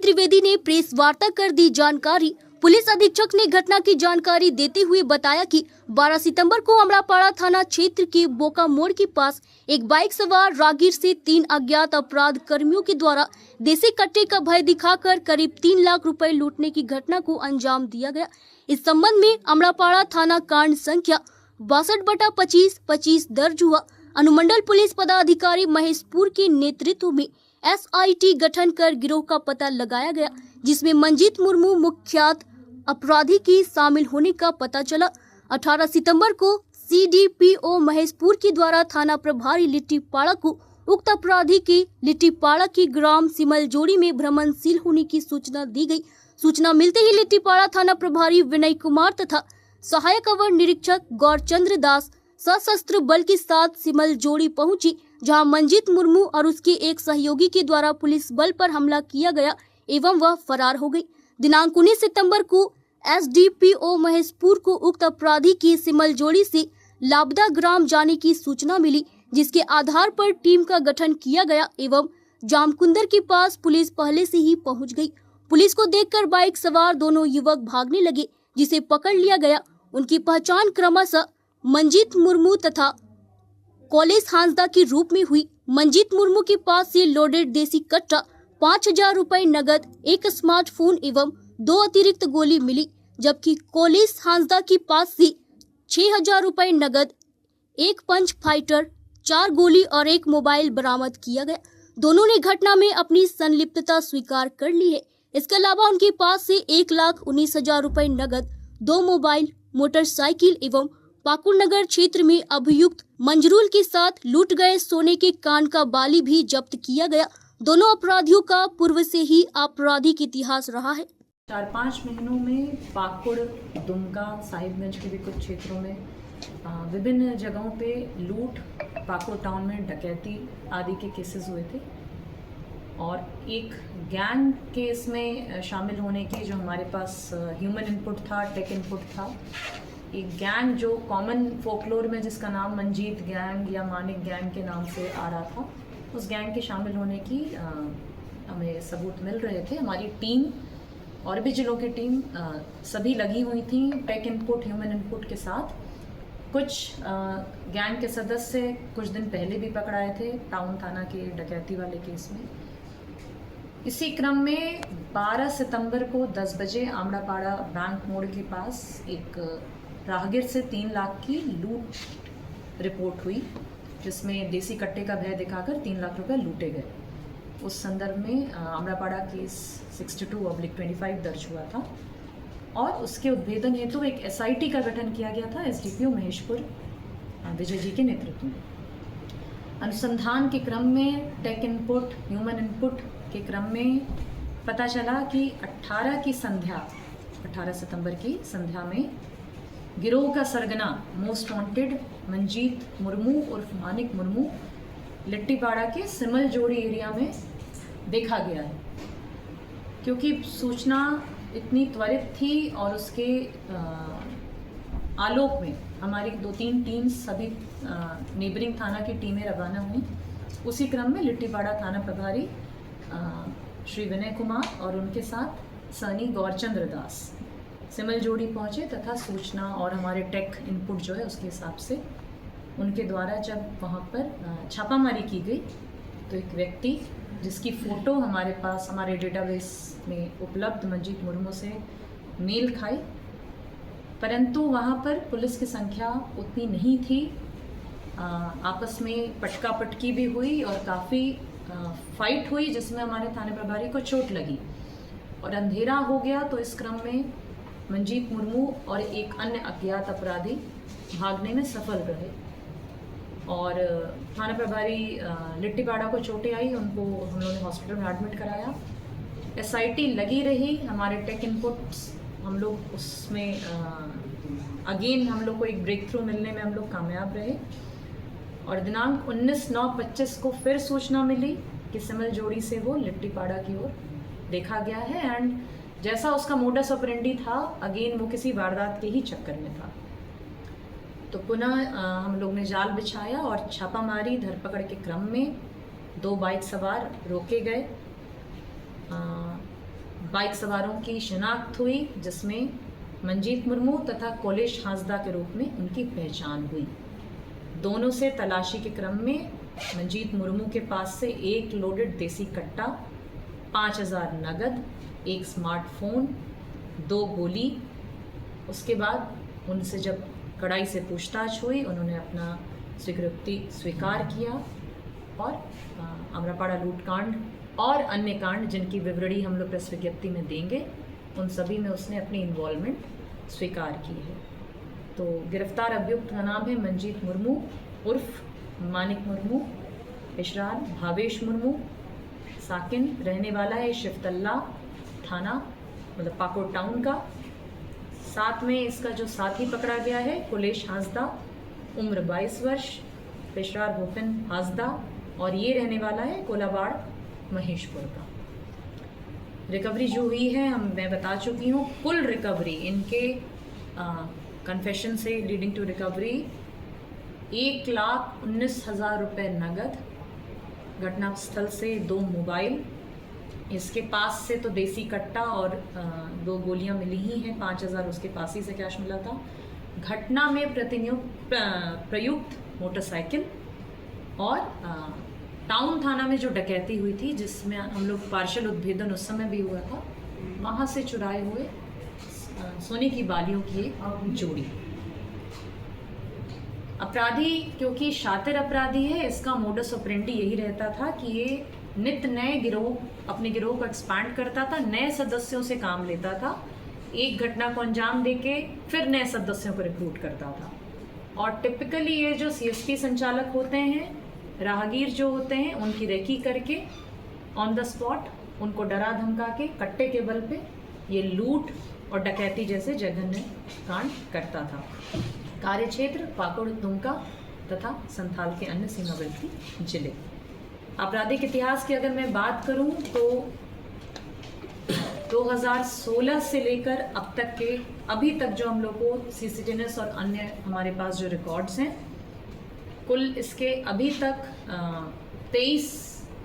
त्रिवेदी ने प्रेस वार्ता कर दी जानकारी। पुलिस अधीक्षक ने घटना की जानकारी देते हुए बताया कि 12 सितंबर को अमड़ापाड़ा थाना क्षेत्र के बोका मोड़ के पास एक बाइक सवार राहगीर से 3 अज्ञात अपराध कर्मियों के द्वारा देसी कट्टे का भय दिखाकर करीब 3 लाख रुपए लूटने की घटना को अंजाम दिया गया। इस संबंध में अमड़ापाड़ा थाना कांड संख्या 62/25 दर्ज हुआ। अनुमंडल पुलिस पदाधिकारी महेशपुर के नेतृत्व में SIT गठन कर गिरोह का पता लगाया गया, जिसमें मंजीत मुर्मू मुख्यात अपराधी की शामिल होने का पता चला। 18 सितंबर को CDPO महेशपुर के द्वारा थाना प्रभारी लिट्टीपाड़ा को उक्त अपराधी के लिट्टीपाड़ा की ग्राम सिमलजोड़ी में भ्रमणशील होने की सूचना दी गई। सूचना मिलते ही लिट्टीपाड़ा थाना प्रभारी विनय कुमार तथा सहायक अवर निरीक्षक गौरचंद्र दास सशस्त्र बल के साथ सिमलजोड़ी पहुंची, जहां मंजीत मुर्मू और उसके एक सहयोगी के द्वारा पुलिस बल पर हमला किया गया एवं वह फरार हो गई। दिनांक 19 सितंबर को SDPO महेशपुर को उक्त अपराधी की सिमलजोड़ी से लाबदा ग्राम जाने की सूचना मिली, जिसके आधार पर टीम का गठन किया गया एवं जामकुंदर के पास पुलिस पहले से ही पहुंच गई। पुलिस को देखकर बाइक सवार दोनों युवक भागने लगे, जिसे पकड़ लिया गया। उनकी पहचान क्रमशः मंजीत मुर्मू तथा कॉलेज हांसदा के रूप में हुई। मंजीत मुर्मू के पास से लोडेड देसी कट्टा, 5000 रुपए नगद, एक स्मार्टफोन एवं 2 अतिरिक्त गोली मिली, जबकि कॉलेज हांसदा के पास से 6000 रुपए नगद, एक पंच फाइटर, 4 गोली और एक मोबाइल बरामद किया गया। दोनों ने घटना में अपनी संलिप्तता स्वीकार कर ली है। इसके अलावा उनके पास से 1,19,000 रुपए नगद, 2 मोबाइल, मोटरसाइकिल एवं पाकुड़ नगर क्षेत्र में अभियुक्त मंजरूल के साथ लूट गए सोने के कान का बाली भी जब्त किया गया। दोनों अपराधियों का पूर्व से ही आपराधिक इतिहास रहा है। 4-5 महीनों में पाकुड़, दुमका, साहिबगंज के भी कुछ क्षेत्रों में विभिन्न जगहों पे लूट, पाकुड़ टाउन में डकैती आदि के केसेस हुए थे और एक गैंग के इसमें शामिल होने की जो हमारे पास ह्यूमन इनपुट था, टेक इनपुट था। एक गैंग जो कॉमन फोकलोर में जिसका नाम मंजीत गैंग या मानिक गैंग के नाम से आ रहा था, उस गैंग के शामिल होने की हमें सबूत मिल रहे थे। हमारी टीम और भी जिलों की टीम सभी लगी हुई थी टेक इनपुट, ह्यूमन इनपुट के साथ। कुछ गैंग के सदस्य कुछ दिन पहले भी पकड़ाए थे टाउन थाना के डकैती वाले केस में। इसी क्रम में 12 सितंबर को 10 बजे अमड़ापाड़ा बैंक मोड़ के पास एक राहगीर से 3 लाख की लूट रिपोर्ट हुई, जिसमें देसी कट्टे का भय दिखाकर 3 लाख रुपए लूटे गए। उस संदर्भ में अमड़ापाड़ा केस 62/25 दर्ज हुआ था और उसके उद्भेदन हेतु एक SIT का गठन किया गया था SDPO महेशपुर विजय जी के नेतृत्व में। अनुसंधान के क्रम में टेक इनपुट, ह्यूमन इनपुट के क्रम में पता चला कि 18 सितंबर की संध्या में गिरोह का सरगना मोस्ट वांटेड मंजीत मुर्मू उर्फ मानिक मुर्मू लिट्टीपाड़ा के सिमलजोड़ी एरिया में देखा गया है। क्योंकि सूचना इतनी त्वरित थी और उसके आलोक में हमारी 2-3 टीम्स सभी नेबरिंग थाना की टीमें रवाना हुई। उसी क्रम में लिट्टीपाड़ा थाना प्रभारी श्री विनय कुमार और उनके साथ सनी गौरचंद्र दास सिमलजोड़ी पहुंचे तथा सूचना और हमारे टेक इनपुट जो है उसके हिसाब से उनके द्वारा जब वहां पर छापामारी की गई तो एक व्यक्ति जिसकी फ़ोटो हमारे पास हमारे डेटाबेस में उपलब्ध मंजीत मुर्मू से मेल खाई, परंतु वहां पर पुलिस की संख्या उतनी नहीं थी। आपस में पटका पटकी भी हुई और काफ़ी फाइट हुई, जिसमें हमारे थाने प्रभारी को चोट लगी और अंधेरा हो गया। तो इस क्रम में मंजीत मुर्मू और एक अन्य अज्ञात अपराधी भागने में सफल रहे और थाना प्रभारी लिट्टीपाड़ा को चोटें आई, उनको हम लोगों ने हॉस्पिटल में एडमिट कराया। SIT लगी रही, हमारे टेक इनपुट्स हम लोग उसमें अगेन हम लोग को एक ब्रेक थ्रू मिलने में हम लोग कामयाब रहे और दिनांक 19/9/25 को फिर सूचना मिली कि सिमलजोड़ी से वो लिट्टीपाड़ा की ओर देखा गया है एंड जैसा उसका मोडस ऑपरेंडी था, अगेन वो किसी वारदात के ही चक्कर में था। तो पुनः हम लोग ने जाल बिछाया और छापामारी धरपकड़ के क्रम में 2 बाइक सवार रोके गए। बाइक सवारों की शिनाख्त हुई, जिसमें मंजीत मुर्मू तथा कोलेश हांसदा के रूप में उनकी पहचान हुई। दोनों से तलाशी के क्रम में मंजीत मुर्मू के पास से एक लोडेड देसी कट्टा, 5000 नगद, एक स्मार्टफोन, 2 गोली। उसके बाद उनसे जब कड़ाई से पूछताछ हुई, उन्होंने अपना स्वीकृति स्वीकार किया और अमरापाड़ा लूटकांड और अन्य कांड जिनकी विवरणी हम लोग प्रेस विज्ञप्ति में देंगे, उन सभी में उसने अपनी इन्वॉल्वमेंट स्वीकार की है। तो गिरफ्तार अभियुक्त का नाम है मंजीत मुर्मू उर्फ मानिक मुर्मू, इशरार भावेश मुर्मू, साकिन, रहने वाला है शिवतल्ला थाना, मतलब पाकुड़ टाउन का। साथ में इसका जो साथी पकड़ा गया है कोलेश हांसदा, उम्र 22 वर्ष, पेशरार भूपेन हांसदा, और ये रहने वाला है कोलाबाड़ महेशपुर का। रिकवरी जो हुई है मैं बता चुकी हूँ। कुल रिकवरी इनके कन्फेशन से लीडिंग टू रिकवरी 1,19,000 रुपये नगद, घटनास्थल से 2 मोबाइल, इसके पास से तो देसी कट्टा और 2 गोलियां मिली ही हैं, 5,000 उसके पास ही से कैश मिला था। घटना में प्रयुक्त मोटरसाइकिल और टाउन थाना में जो डकैती हुई थी, जिसमें हम लोग पार्शियल उद्भेदन उस समय भी हुआ था, वहाँ से चुराए हुए सोने की बालियों की एक जोड़ी। अपराधी क्योंकि शातिर अपराधी है, इसका मोडस ऑपरेंडी यही रहता था कि ये नित नए अपने गिरोह को एक्सपांड करता था, नए सदस्यों से काम लेता था, एक घटना को अंजाम देके फिर नए सदस्यों को रिक्रूट करता था। और टिपिकली ये जो सीएसपी संचालक होते हैं, राहगीर जो होते हैं, उनकी रेकी करके ऑन द स्पॉट उनको डरा धमका के कट्टे के बल पे ये लूट और डकैती जैसे जघन्य कांड करता था। कार्यक्षेत्र पाकुड़, दुमका तथा संथाल के अन्य सीमावर्ती जिले। आपराधिक इतिहास की अगर मैं बात करूं तो 2016 से लेकर अब तक के अभी तक जो हम लोग को सीसीटीएनएस और अन्य हमारे पास जो रिकॉर्ड्स हैं, कुल इसके अभी तक 23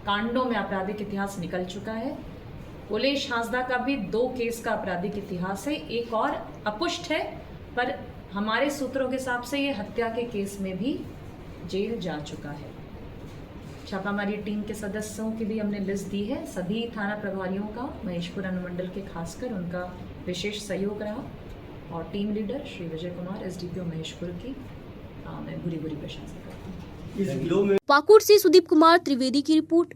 कांडों में आपराधिक इतिहास निकल चुका है। कोलेश हांसदा का भी 2 केस का आपराधिक इतिहास है, एक और अपुष्ट है, पर हमारे सूत्रों के हिसाब से ये हत्या के केस में भी जेल जा चुका है। छापामारी टीम के सदस्यों की भी हमने लिस्ट दी है। सभी थाना प्रभारियों का महेशपुर अनुमंडल के खासकर उनका विशेष सहयोग रहा, और team leader Shri Vijay Kumar SDPO Maheshpur की मैं बुरी प्रशंसा करती हूँ। पाकुड़ से सुदीप कुमार त्रिवेदी की रिपोर्ट।